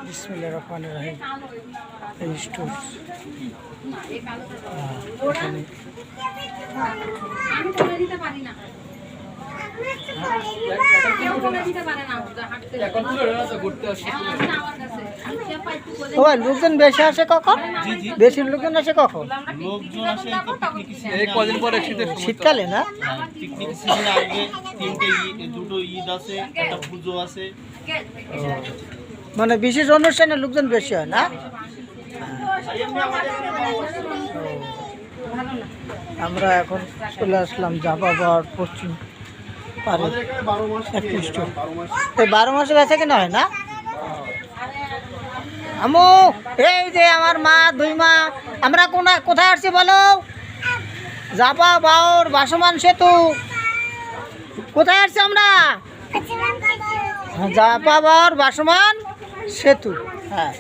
বিসমিল্লাহির রহমানির রহিম। এই স্টোর এখানে আমি বলে দিতে পারি না, কেউ বলে দিতে পারে না হাঁটতে এখন ঘুরতে আসছে আমার কাছে। ও লোকজন বেশি আসে কখন? বেশি লোকজন আসে কখন? লোকজন আসে তো পিকনিক সিজন এই কদিন পরে শীতকালে না? পিকনিক সিজন আগে দুটো ঈদ আছে, একটা পুজো আছে। মানে বিশেষ অনুষ্ঠানে লোকজন বেশি হয় না? আমরা এখন চলে আসলাম জাপাবার পশ্চিম পারে একটি স্টোর। এই 12 মাসে বেচা কেনা হয় না? আমু এই যে আমার মা 2 মা আমরা কোথায় আসছি বলো? জাপা বাওর বাসমান সেতু। কোথায় আসছি আমরা? জাপা বাওর বাসমান সেতু। হ্যাঁ,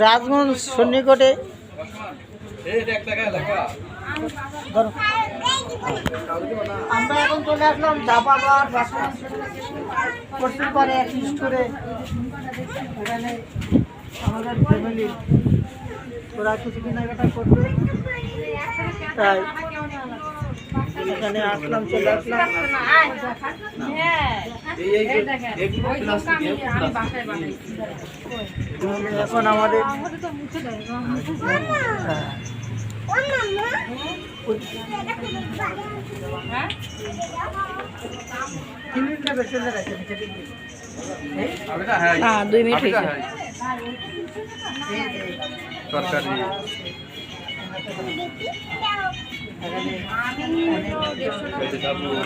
রাজগঞ্জ সন্নিকটে। আমরা এখন চলে আসলাম জাপা বাওর বাসমান পশ্চিম পারে এক স্টোরে। এখানে আমাদের ফ্যামিলি ওরা কিছু কেনাকাটা করবে, তাই এখানে আসলাম, চলে আসলাম। এখন আমাদের হ্যাঁ 2 মিনিট হয়েছে। তরকারি আমি